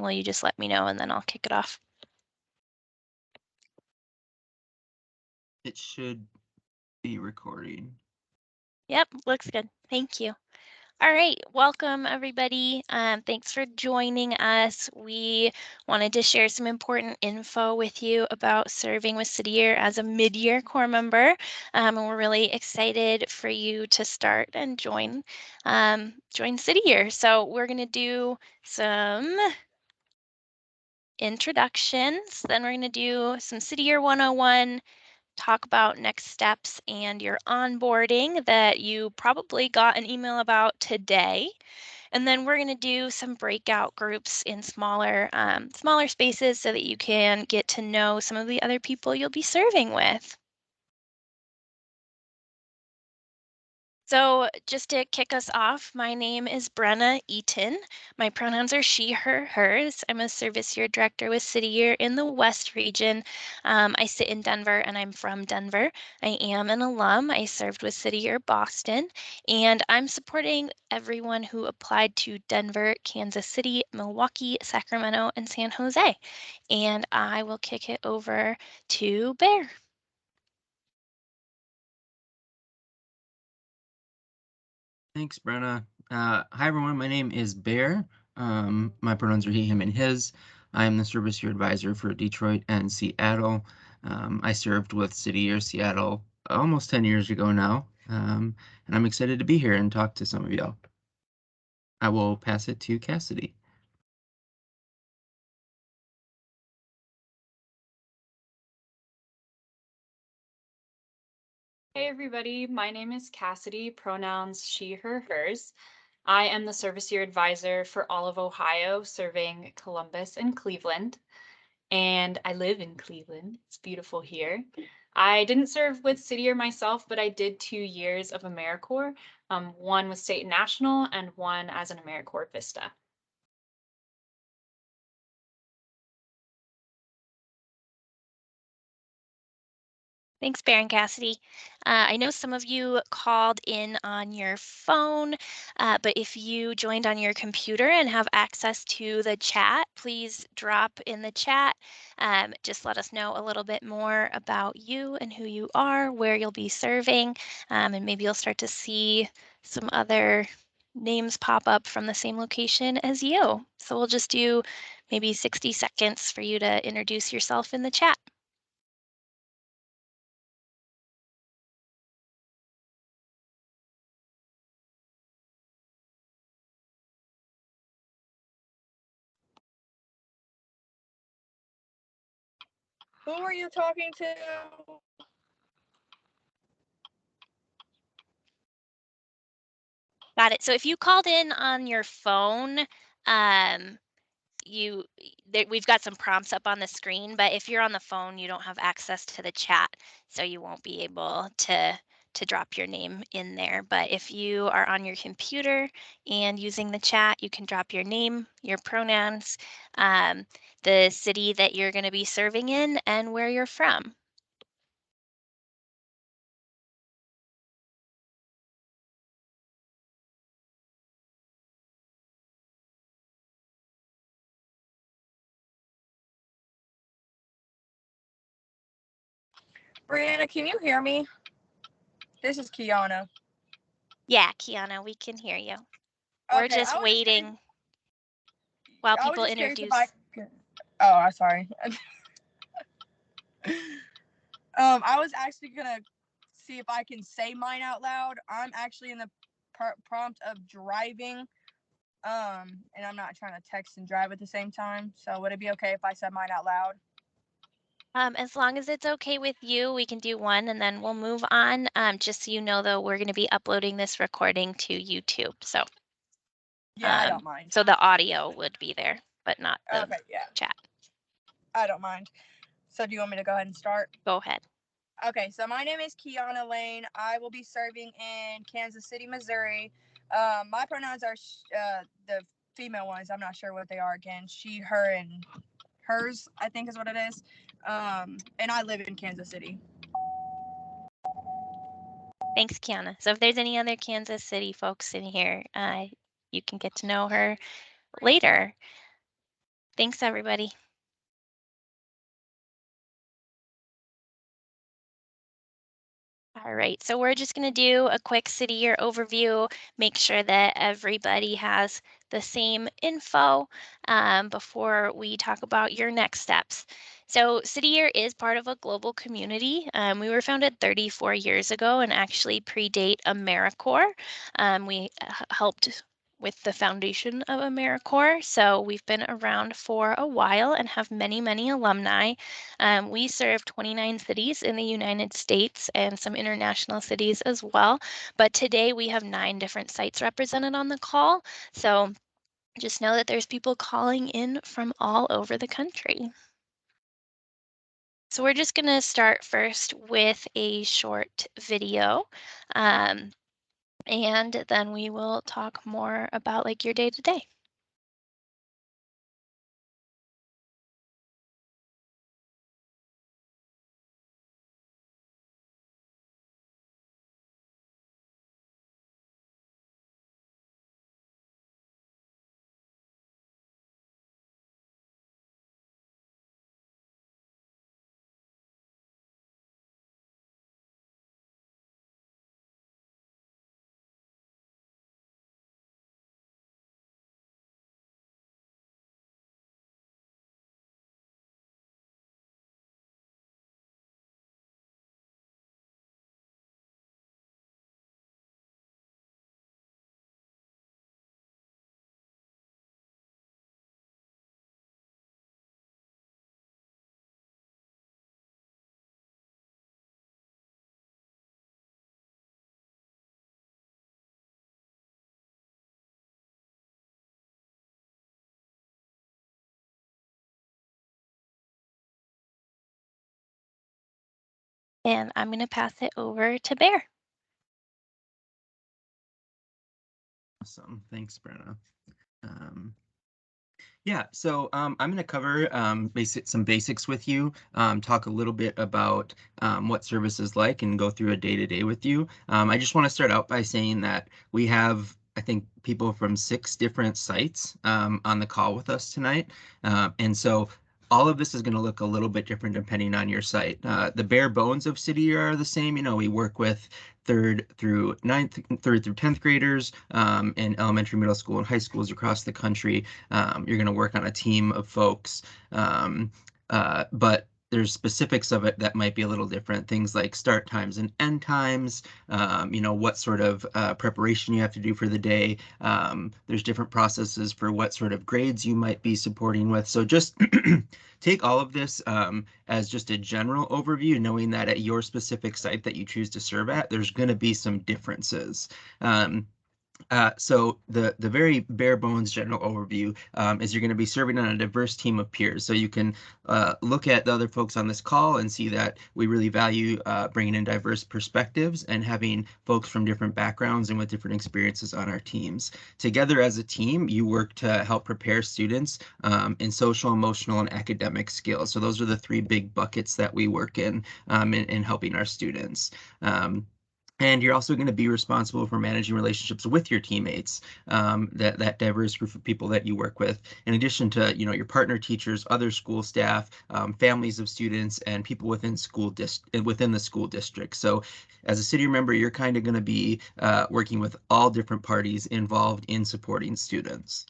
will you just let me know and then I'll kick it off? It should be recording. Yep, looks good. Thank you. All right, welcome everybody. Thanks for joining us. We wanted to share some important info with you about serving with City Year as a mid-year Corps member. And we're really excited for you to start and join City Year. So we're gonna do some introductions, then we're gonna do some City Year 101, talk about next steps and your onboarding that you probably got an email about today. And then we're going to do some breakout groups in smaller spaces so that you can get to know some of the other people you'll be serving with. So just to kick us off, my name is Brenna Eaton. My pronouns are she, her, hers. I'm a service year director with City Year in the West region. I sit in Denver and I'm from Denver. I am an alum. I served with City Year Boston, and I'm supporting everyone who applied to Denver, Kansas City, Milwaukee, Sacramento, and San Jose. And I will kick it over to Bear. Thanks, Brenna. Hi, everyone. My name is Bear. My pronouns are he, him, and his. I am the service year advisor for Detroit and Seattle. I served with City Year Seattle almost 10 years ago now, and I'm excited to be here and talk to some of y'all. I will pass it to Cassidy. Hey everybody, my name is Cassidy, pronouns she, her, hers. I am the service year advisor for all of Ohio, serving Columbus and Cleveland. And I live in Cleveland. It's beautiful here. I didn't serve with City Year myself, but I did 2 years of AmeriCorps, one with State and National and one as an AmeriCorps Vista. Thanks, Bear and Cassidy. I know some of you called in on your phone, but if you joined on your computer and have access to the chat, please drop in the chat. Just let us know a little bit more about you and who you are, where you'll be serving, and maybe you'll start to see some other names pop up from the same location as you. So we'll just do maybe 60 seconds for you to introduce yourself in the chat. Who are you talking to? Got it. So if you called in on your phone, we've got some prompts up on the screen, but if you're on the phone, you don't have access to the chat, so you won't be able to drop your name in there. But if you are on your computer and using the chat, you can drop your name, your pronouns, the city that you're going to be serving in, and where you're from. Brianna, can you hear me? This is Kiana. Yeah, Kiana, we can hear you. We're Okay, just waiting while people introduce. Oh, sorry. I was actually gonna see if I can say mine out loud. I'm actually in the prompt of driving, and I'm not trying to text and drive at the same time. So would it be okay if I said mine out loud? As long as it's okay with you, we can do one and then we'll move on. Just so you know, though, we're going to be uploading this recording to YouTube. So yeah, I don't mind. So the audio would be there, but not the chat. I don't mind. So do you want me to go ahead and start? Go ahead. Okay, so my name is Kiana Lane. I will be serving in Kansas City, Missouri. My pronouns are the female ones. I'm not sure what they are again. She, her, and hers, I think is what it is. And I live in Kansas City. Thanks, Kiana. So if there's any other Kansas City folks in here, you can get to know her later. Thanks, everybody. All right, so we're just going to do a quick city year overview, make sure that everybody has the same info before we talk about your next steps. So City Year is part of a global community. We were founded 34 years ago and actually predate AmeriCorps. We helped with the foundation of AmeriCorps, so we've been around for a while and have many, many alumni. We serve 29 cities in the United States and some international cities as well. But today we have 9 different sites represented on the call. So just know that there's people calling in from all over the country. So we're just going to start first with a short video. And then we will talk more about like your day to day. And I'm going to pass it over to Bear. Awesome. Thanks, Brenna. Yeah, so I'm going to cover some basics with you, talk a little bit about what service is like, and go through a day-to-day with you. I just want to start out by saying that we have, I think, people from 6 different sites on the call with us tonight. And so all of this is going to look a little bit different depending on your site. The bare bones of City Year are the same. You know, we work with 3rd through 10th graders in elementary, middle school, and high schools across the country. You're going to work on a team of folks, but there's specifics of it that might be a little different. Things like start times and end times, you know, what sort of preparation you have to do for the day. There's different processes for what sort of grades you might be supporting with. So just take all of this as just a general overview, knowing that at your specific site that you choose to serve at, there's going to be some differences. So the very bare bones general overview is you're going to be serving on a diverse team of peers. So you can look at the other folks on this call and see that we really value bringing in diverse perspectives and having folks from different backgrounds and with different experiences on our teams. Together as a team, you work to help prepare students in social, emotional, and academic skills. So those are the 3 big buckets that we work in helping our students. And you're also going to be responsible for managing relationships with your teammates, that diverse group of people that you work with, in addition to, you know, your partner teachers, other school staff, families of students, and people within the school district. So as a city member, you're kind of going to be working with all different parties involved in supporting students.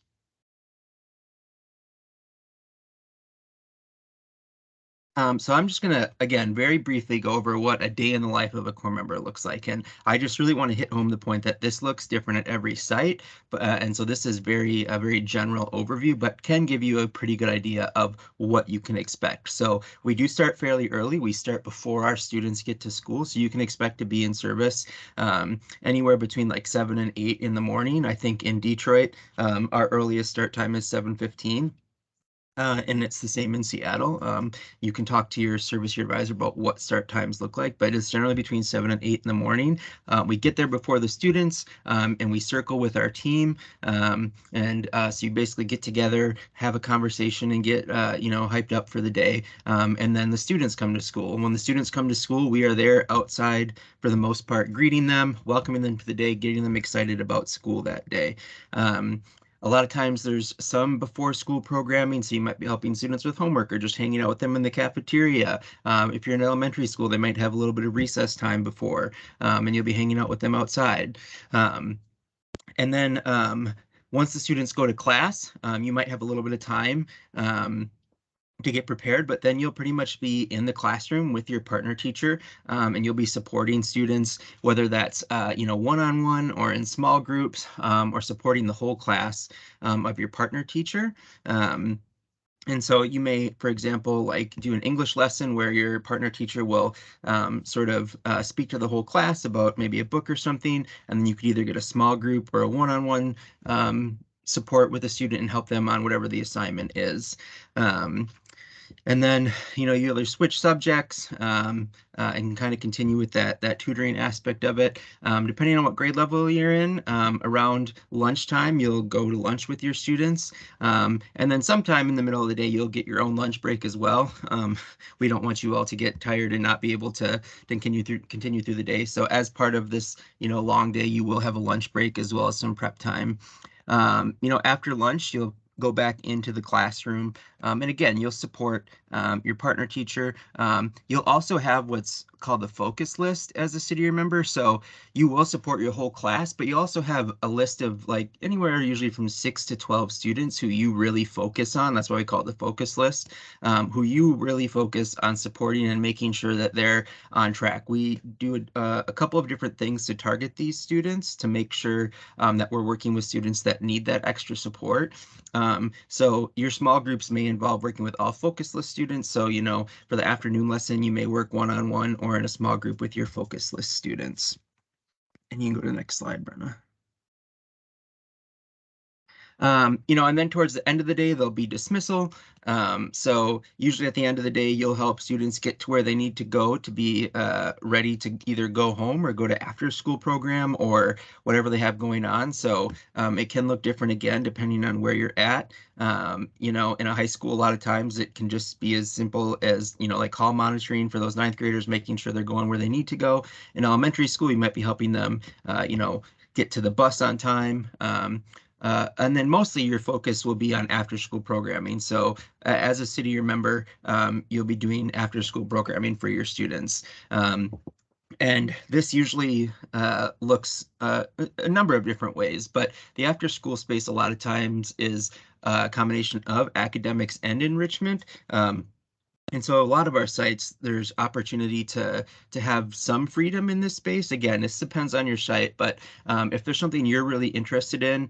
So I'm just going to, again, very briefly go over what a day in the life of a Corps member looks like. And I just really want to hit home the point that this looks different at every site. And so this is a very general overview, but can give you a pretty good idea of what you can expect. So we do start fairly early. We start before our students get to school. So you can expect to be in service anywhere between like 7 and 8 in the morning. I think in Detroit, our earliest start time is 7:15. And it's the same in Seattle. You can talk to your service year advisor about what start times look like, but it's generally between 7 and 8 in the morning. We get there before the students, and we circle with our team. So you basically get together, have a conversation, and get hyped up for the day. And then the students come to school. And when the students come to school, we are there outside for the most part, greeting them, welcoming them to the day, getting them excited about school that day. A lot of times there's some before school programming, so you might be helping students with homework or just hanging out with them in the cafeteria. If you're in elementary school, they might have a little bit of recess time before, and you'll be hanging out with them outside. And then once the students go to class, you might have a little bit of time to get prepared, but then you'll pretty much be in the classroom with your partner teacher, and you'll be supporting students, whether that's one-on-one or in small groups, or supporting the whole class of your partner teacher. And so you may, for example, like do an English lesson where your partner teacher will sort of speak to the whole class about maybe a book or something, and then you could either get a small group or a one-on-one support with a student and help them on whatever the assignment is. And then, you either switch subjects and kind of continue with that tutoring aspect of it. Depending on what grade level you're in, around lunchtime, you'll go to lunch with your students. And then sometime in the middle of the day, you'll get your own lunch break as well. We don't want you all to get tired and not be able to continue through the day. So as part of this, long day, you will have a lunch break as well as some prep time. After lunch, you'll go back into the classroom. And again, you'll support your partner teacher. You'll also have what's called the focus list as a city year member. So you will support your whole class, but you also have a list of like anywhere usually from 6 to 12 students who you really focus on. That's why we call it the focus list, who you really focus on supporting and making sure that they're on track. We do a couple of different things to target these students to make sure that we're working with students that need that extra support. So your small groups may involve working with all focus list students. So, for the afternoon lesson, you may work one-on-one or in a small group with your focus list students. And you can go to the next slide, Brenna. And then towards the end of the day, there'll be dismissal. So usually at the end of the day, you'll help students get to where they need to go to be ready to either go home or go to after school program or whatever they have going on. So it can look different again, depending on where you're at. In a high school, a lot of times it can just be as simple as, like call monitoring for those ninth graders, making sure they're going where they need to go. In elementary school, you might be helping them, get to the bus on time. And then mostly your focus will be on after school programming. So as a city year member, you'll be doing after school programming for your students. And this usually looks a number of different ways, but the after school space a lot of times is a combination of academics and enrichment. And so a lot of our sites, there's opportunity to have some freedom in this space. Again, this depends on your site, but if there's something you're really interested in,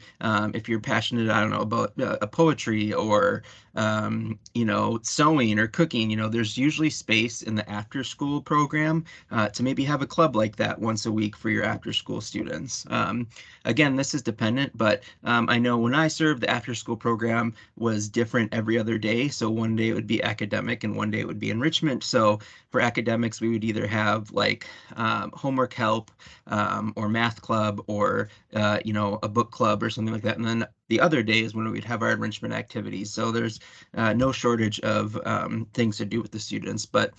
if you're passionate, I don't know, about poetry or sewing or cooking, there's usually space in the after school program to maybe have a club like that once a week for your after school students. Again, this is dependent, but I know when I served, the after school program was different every other day. So one day it would be academic and one day it would be enrichment. So for academics, we would either have like homework help or math club or a book club or something like that. And then the other day is when we'd have our enrichment activities. So there's no shortage of things to do with the students, but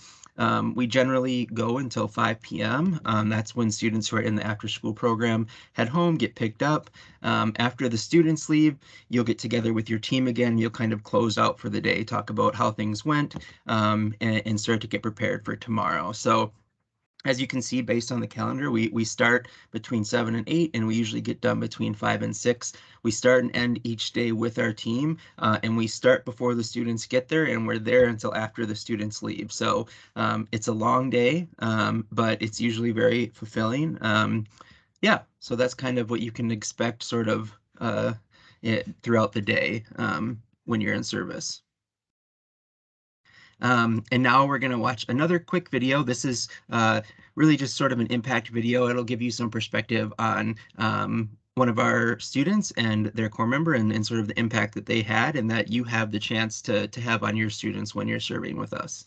we generally go until 5 p.m. That's when students who are in the after school program head home, get picked up. After the students leave, you'll get together with your team again. You'll kind of close out for the day, talk about how things went, and start to get prepared for tomorrow. So as you can see, based on the calendar, we start between 7 and 8, and we usually get done between 5 and 6. We start and end each day with our team, and we start before the students get there, and we're there until after the students leave. So it's a long day, but it's usually very fulfilling. Yeah, so that's kind of what you can expect sort of throughout the day when you're in service. And now we're going to watch another quick video. This is really just sort of an impact video. It'll give you some perspective on one of our students and their corps member and sort of the impact that they had and that you have the chance to have on your students when you're serving with us.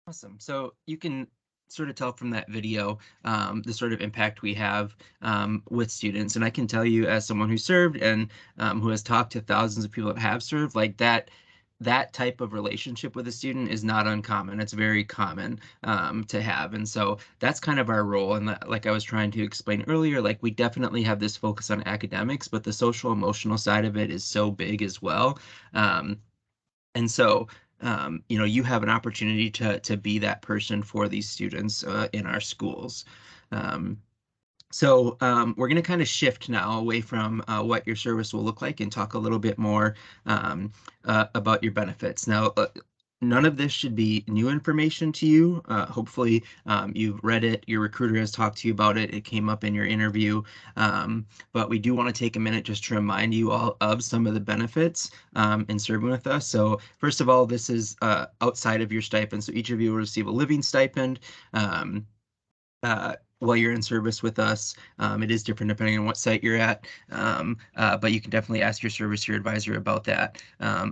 Awesome. So you can sort of tell from that video the sort of impact we have with students. And I can tell you, as someone who served and who has talked to thousands of people that have served, like that type of relationship with a student is not uncommon. It's very common to have. And so that's kind of our role. And like I was trying to explain earlier, like we definitely have this focus on academics, but the social emotional side of it is so big as well. Um, and so, you have an opportunity to be that person for these students in our schools. Um, we're going to kind of shift now away from what your service will look like and talk a little bit more um, about your benefits. Now, none of this should be new information to you. Hopefully, you've read it, your recruiter has talked to you about it, it came up in your interview. But we do want to take a minute just to remind you all of some of the benefits in serving with us. So, first of all, this is outside of your stipend. So, each of you will receive a living stipend. Um, while you're in service with us. It is different depending on what site you're at, but you can definitely ask your service your advisor about that.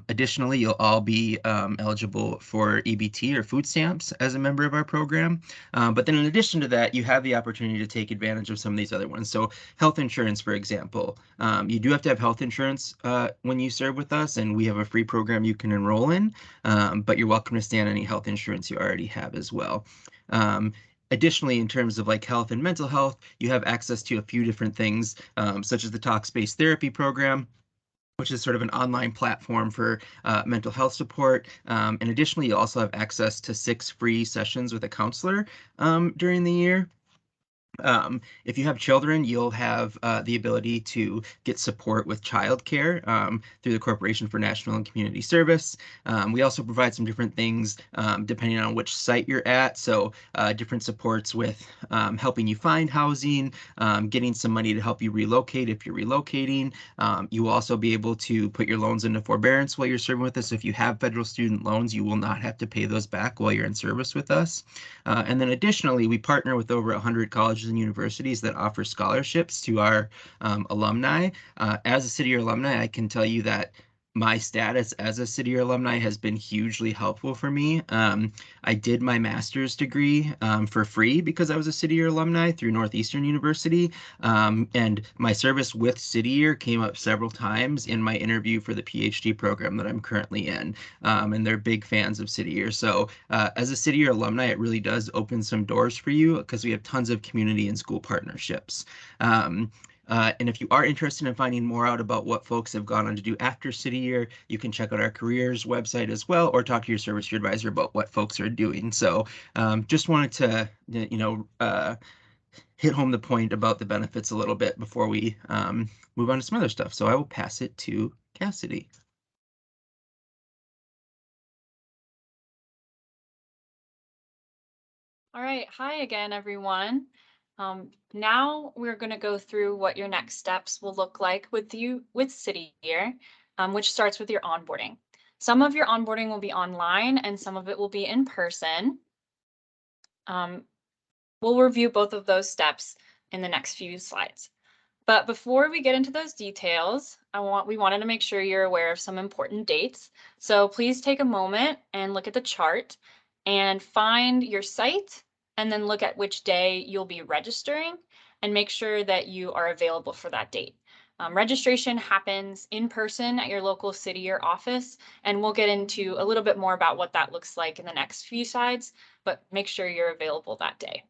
Additionally, you'll all be eligible for EBT or food stamps as a member of our program. But then in addition to that, you have the opportunity to take advantage of some of these other ones. So health insurance, for example, you do have to have health insurance when you serve with us, and we have a free program you can enroll in, but you're welcome to stay on any health insurance you already have as well. Um, Additionally, in terms of like health and mental health, you have access to a few different things, such as the Talkspace Therapy Program, which is sort of an online platform for mental health support. And additionally, you also have access to 6 free sessions with a counselor during the year. If you have children, you'll have the ability to get support with childcare through the Corporation for National and Community Service. We also provide some different things depending on which site you're at. So different supports with helping you find housing, getting some money to help you relocate if you're relocating. You will also be able to put your loans into forbearance while you're serving with us. So if you have federal student loans, you will not have to pay those back while you're in service with us. And then additionally, we partner with over 100 colleges and universities that offer scholarships to our alumni. As a City Year alumni, I can tell you that my status as a City Year alumni has been hugely helpful for me. I did my master's degree for free because I was a City Year alumni through Northeastern University. And my service with City Year came up several times in my interview for the PhD program that I'm currently in. And they're big fans of City Year. So as a City Year alumni, it really does open some doors for you because we have tons of community and school partnerships. And if you are interested in finding more out about what folks have gone on to do after City Year, you can check out our careers website as well, or talk to your service year advisor about what folks are doing. So just wanted to, hit home the point about the benefits a little bit before we move on to some other stuff. So I will pass it to Cassidy. All right, hi again, everyone. Now we're going to go through what your next steps will look like with City Year, which starts with your onboarding. Some of your onboarding will be online and some of it will be in person. We'll review both of those steps in the next few slides. But before we get into those details, we wanted to make sure you're aware of some important dates. So please take a moment and look at the chart and find your site and then look at which day you'll be registering and make sure that you are available for that date. Registration happens in person at your local City Year office, and we'll get into a little bit more about what that looks like in the next few slides, but make sure you're available that day.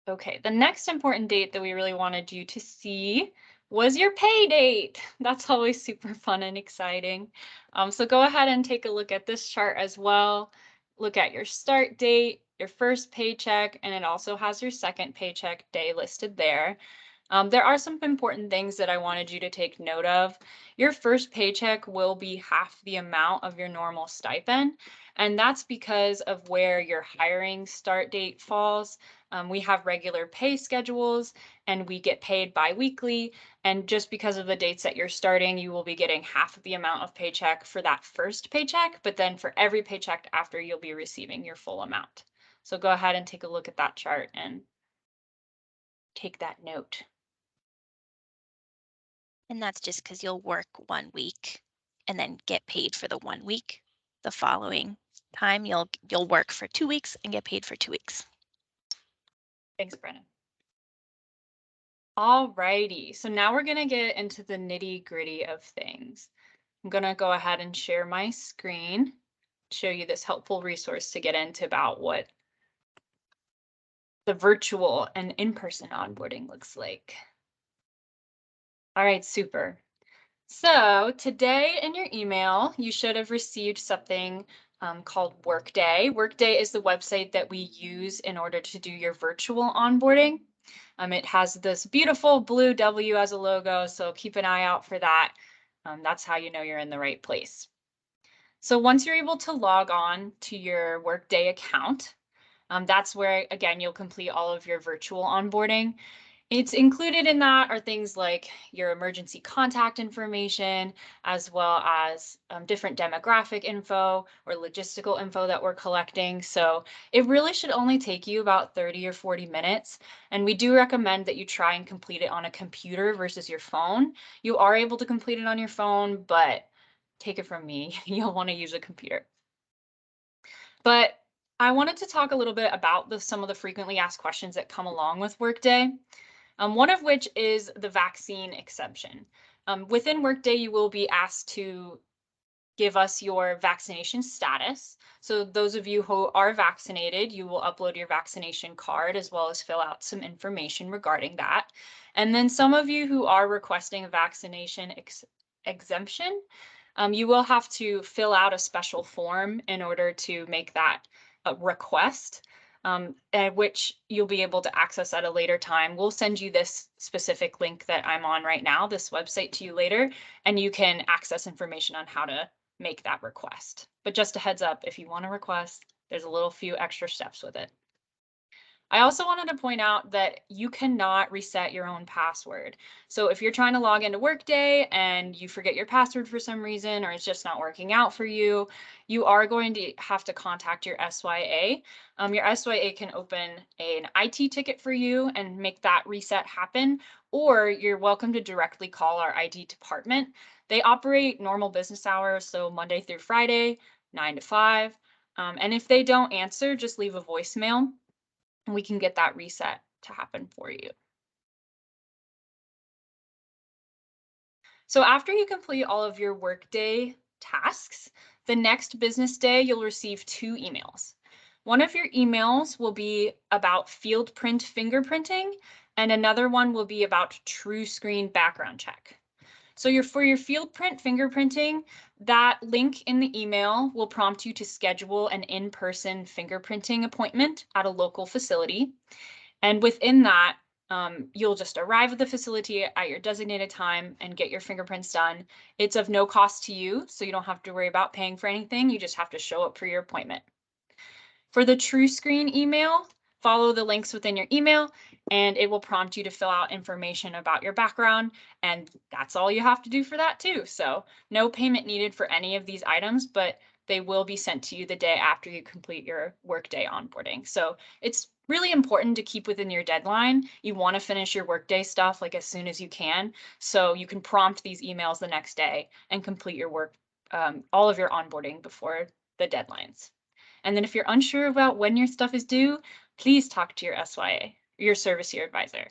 Okay, the next important date that we really wanted you to see was your pay date. That's always super fun and exciting. So go ahead and take a look at this chart as well. Look at your start date, your first paycheck, and it also has your second paycheck day listed there. There are some important things that I wanted you to take note of. Your first paycheck will be half the amount of your normal stipend, and that's because of where your hiring start date falls. We have regular pay schedules and we get paid bi-weekly. And just because of the dates that you're starting, you will be getting half of the amount of paycheck for that first paycheck, but then for every paycheck after, you'll be receiving your full amount. So go ahead and take a look at that chart and take that note. And that's just because you'll work 1 week and then get paid for the 1 week. the following time. You'll work for 2 weeks and get paid for 2 weeks. Thanks, Brenna. Alrighty, so now we're gonna get into the nitty-gritty of things. I'm gonna go ahead and share my screen, show you this helpful resource to get into about what the virtual and in-person onboarding looks like. All right, super. So today in your email, you should have received something called Workday. Workday is the website that we use in order to do your virtual onboarding. It has this beautiful blue W as a logo, so keep an eye out for that. That's how you know you're in the right place. So once you're able to log on to your Workday account, that's where, again, you'll complete all of your virtual onboarding. It's included in that are things like your emergency contact information, as well as different demographic info or logistical info that we're collecting. So it really should only take you about 30 or 40 minutes. And we do recommend that you try and complete it on a computer versus your phone. You are able to complete it on your phone, but take it from me, you'll want to use a computer. But I wanted to talk a little bit about some of the frequently asked questions that come along with Workday. One of which is the vaccine exemption. Within Workday, you will be asked to give us your vaccination status. So those of you who are vaccinated, you will upload your vaccination card as well as fill out some information regarding that. And then some of you who are requesting a vaccination exemption, you will have to fill out a special form in order to make that a request. Which you'll be able to access at a later time. We'll send you this specific link that I'm on right now, this website, to you later, and you can access information on how to make that request. But just a heads up, if you want to request, there's a little few extra steps with it. I also wanted to point out that you cannot reset your own password. So if you're trying to log into Workday and you forget your password for some reason, or it's just not working out for you, you are going to have to contact your SYA. Your SYA can open an IT ticket for you and make that reset happen, or you're welcome to directly call our IT department. They operate normal business hours, so Monday through Friday, 9 to 5. And if they don't answer, just leave a voicemail, and we can get that reset to happen for you. So after you complete all of your Workday tasks, the next business day, you'll receive 2 emails. One of your emails will be about field print fingerprinting, and another one will be about TrueScreen background check. So for your field print fingerprinting, that link in the email will prompt you to schedule an in-person fingerprinting appointment at a local facility. And within that, you'll just arrive at the facility at your designated time and get your fingerprints done. It's of no cost to you, so you don't have to worry about paying for anything. You just have to show up for your appointment. For the TrueScreen email, follow the links within your email, and it will prompt you to fill out information about your background, and that's all you have to do for that too. So no payment needed for any of these items, but they will be sent to you the day after you complete your Workday onboarding. So it's really important to keep within your deadline. You want to finish your Workday stuff like as soon as you can, so you can prompt these emails the next day and complete your work, all of your onboarding before the deadlines. And then if you're unsure about when your stuff is due, please talk to your SYA, your service year advisor.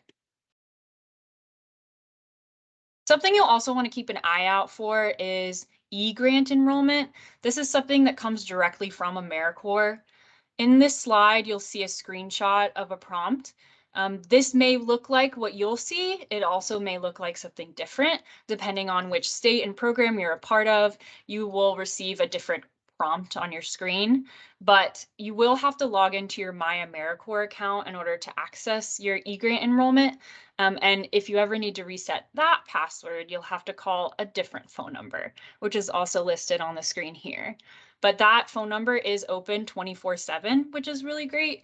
Something you'll also want to keep an eye out for is EGrant enrollment. This is something that comes directly from AmeriCorps. In this slide, you'll see a screenshot of a prompt. This may look like what you'll see. It also may look like something different. Depending on which state and program you're a part of, you will receive a different prompt on your screen, but you will have to log into your My AmeriCorps account in order to access your EGrant enrollment. And if you ever need to reset that password, you'll have to call a different phone number, which is also listed on the screen here. But that phone number is open 24/7, which is really great.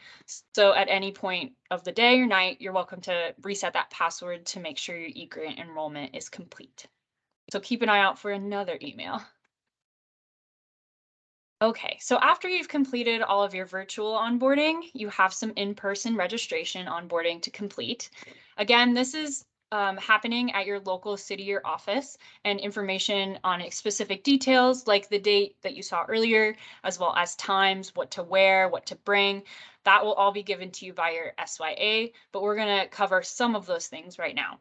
So at any point of the day or night, you're welcome to reset that password to make sure your EGrant enrollment is complete. So keep an eye out for another email. Okay, so after you've completed all of your virtual onboarding, you have some in-person registration onboarding to complete. Again, this is happening at your local city or office, and information on specific details like the date that you saw earlier, as well as times, what to wear, what to bring. That will all be given to you by your SYA, but we're going to cover some of those things right now.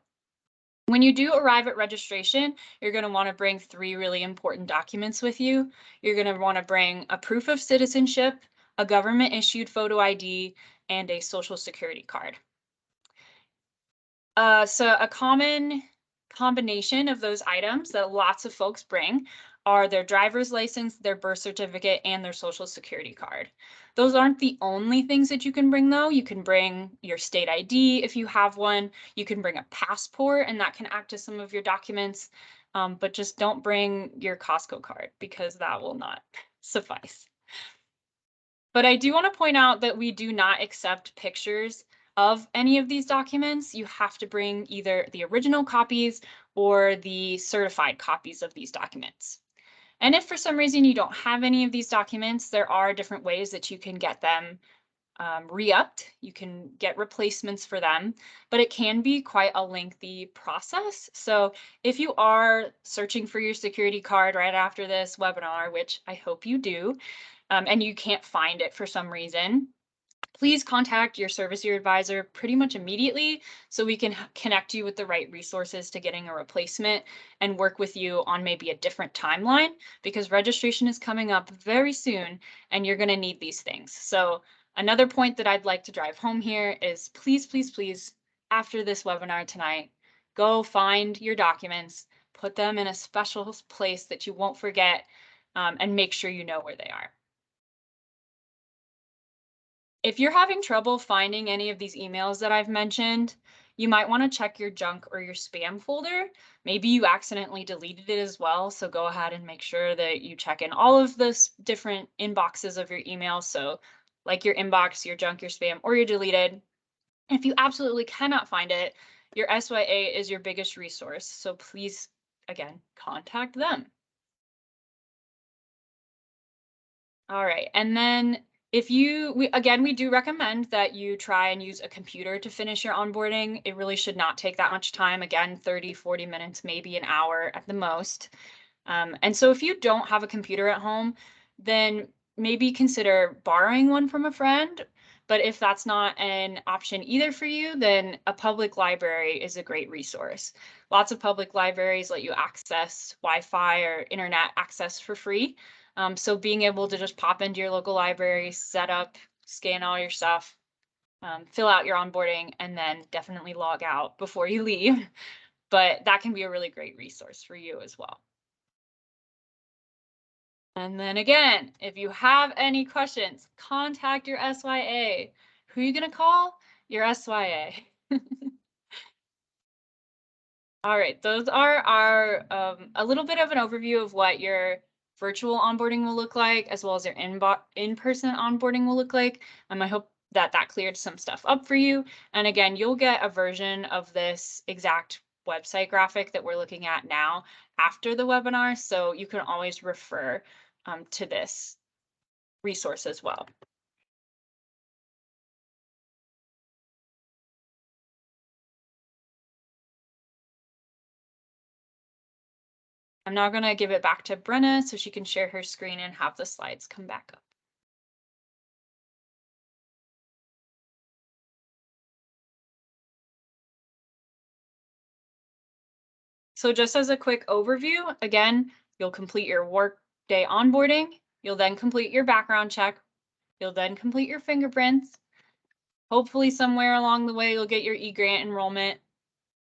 When you do arrive at registration, you're going to want to bring 3 really important documents with you. You're going to want to bring a proof of citizenship, a government issued photo ID, and a social security card. So a common combination of those items that lots of folks bring are their driver's license, their birth certificate, and their social security card. Those aren't the only things that you can bring though. You can bring your state ID if you have one. You can bring a passport and that can act as some of your documents, but just don't bring your Costco card because that will not suffice. But I do want to point out that we do not accept pictures of any of these documents. You have to bring either the original copies or the certified copies of these documents. And if for some reason you don't have any of these documents, there are different ways that you can get them re-upped. You can get replacements for them, but it can be quite a lengthy process. So if you are searching for your security card right after this webinar, which I hope you do, and you can't find it for some reason, please contact your service year advisor pretty much immediately so we can connect you with the right resources to getting a replacement and work with you on maybe a different timeline, because registration is coming up very soon and you're going to need these things. So another point that I'd like to drive home here is please, please, please, after this webinar tonight, go find your documents, put them in a special place that you won't forget, and make sure you know where they are. If you're having trouble finding any of these emails that I've mentioned, you might want to check your junk or your spam folder. Maybe you accidentally deleted it as well. So go ahead and make sure that you check in all of those different inboxes of your email. So like your inbox, your junk, your spam, or your deleted. If you absolutely cannot find it, your SYA is your biggest resource. So please, again, contact them. All right, and then if we do recommend that you try and use a computer to finish your onboarding. It really should not take that much time. Again, 30, 40 minutes, maybe an hour at the most. And so if you don't have a computer at home, then maybe consider borrowing one from a friend. But if that's not an option either for you, then a public library is a great resource. Lots of public libraries let you access Wi-Fi or internet access for free. So being able to just pop into your local library, set up, scan all your stuff, fill out your onboarding, and then definitely log out before you leave. But that can be a really great resource for you as well. And then again, if you have any questions, contact your SYA. Who are you going to call? Your SYA. All right, those are our a little bit of an overview of what your virtual onboarding will look like, as well as your in-person onboarding will look like. I hope that cleared some stuff up for you. And again, you'll get a version of this exact website graphic that we're looking at now after the webinar, so you can always refer to this resource as well. I'm now going to give it back to Brenna so she can share her screen and have the slides come back up. So just as a quick overview, again, you'll complete your Workday onboarding. You'll then complete your background check. You'll then complete your fingerprints. Hopefully somewhere along the way, you'll get your EGrant enrollment.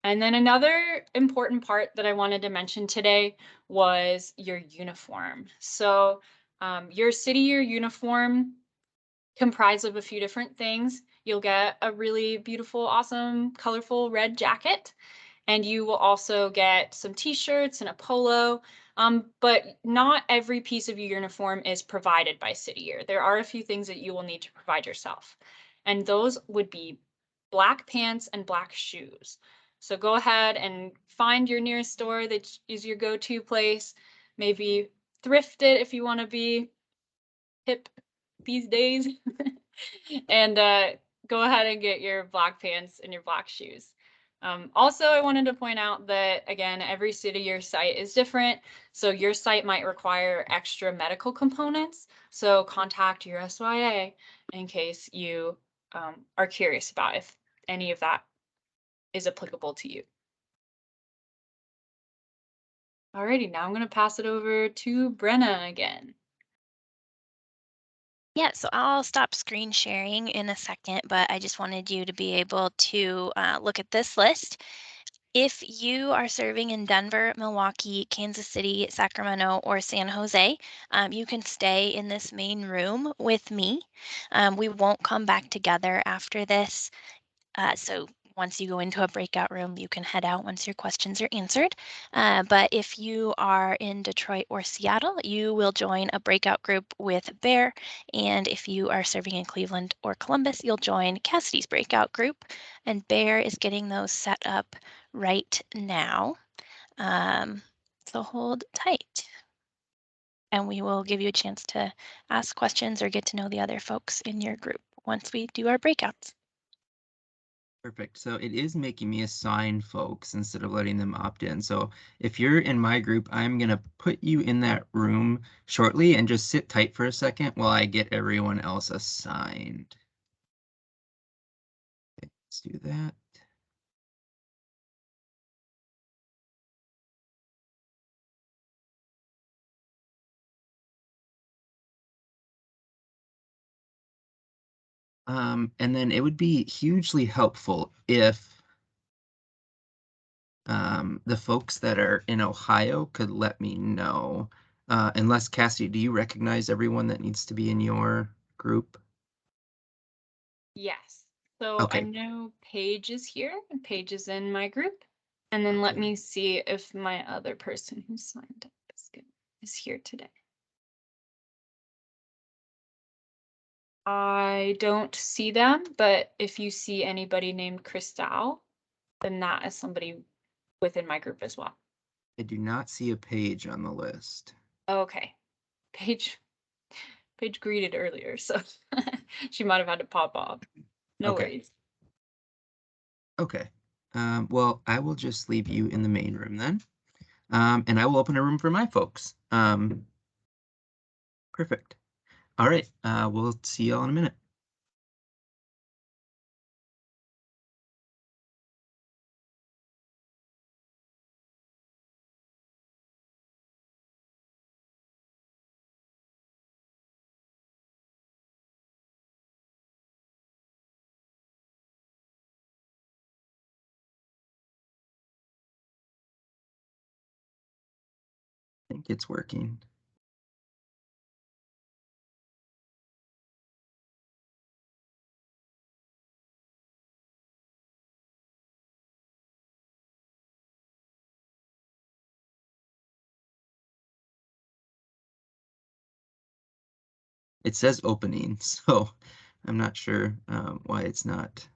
And then another important part that I wanted to mention today was your uniform. So your city year uniform comprised of a few different things. You'll get a really beautiful, awesome, colorful red jacket. And you will also get some t-shirts and a polo, but not every piece of your uniform is provided by City Year. There are a few things that you will need to provide yourself. And those would be black pants and black shoes. So go ahead and find your nearest store that is your go-to place. Maybe thrift it if you want to be hip these days. And go ahead and get your black pants and your black shoes. Also, I wanted to point out that, again, every city or site is different. So your site might require extra medical components. So contact your SYA in case you are curious about if any of that is applicable to you. Alrighty, now I'm going to pass it over to Brenna again. Yeah, so I'll stop screen sharing in a second, but I just wanted you to be able to look at this list. If you are serving in Denver, Milwaukee, Kansas City, Sacramento, or San Jose, you can stay in this main room with me. We won't come back together after this. So once you go into a breakout room, you can head out once your questions are answered. But if you are in Detroit or Seattle, you will join a breakout group with Bear. And if you are serving in Cleveland or Columbus, you'll join Cassidy's breakout group. And Bear is getting those set up right now. So hold tight. And we will give you a chance to ask questions or get to know the other folks in your group once we do our breakouts. Perfect. So it is making me assign folks instead of letting them opt in. So if you're in my group, I'm going to put you in that room shortly and just sit tight for a second while I get everyone else assigned. Okay, let's do that. And then it would be hugely helpful if the folks that are in Ohio could let me know. Unless, Cassie, do you recognize everyone that needs to be in your group? Yes. So I Okay. know Paige is here and Paige is in my group. And then let me see if my other person who signed up is here today. I don't see them, but if you see anybody named Cristal, then that is somebody within my group as well. I do not see a page on the list. Okay. Paige greeted earlier, so she might have had to pop off. No Okay. worries. Okay. Well, I will just leave you in the main room then. And I will open a room for my folks. Perfect. All right. We'll see y'all in a minute. I think it's working. It says opening, so I'm not sure why it's not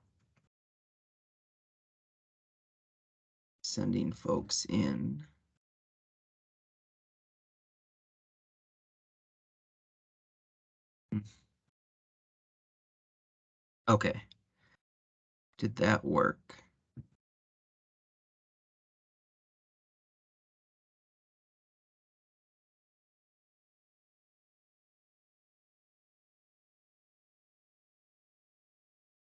sending folks in. Okay. Did that work?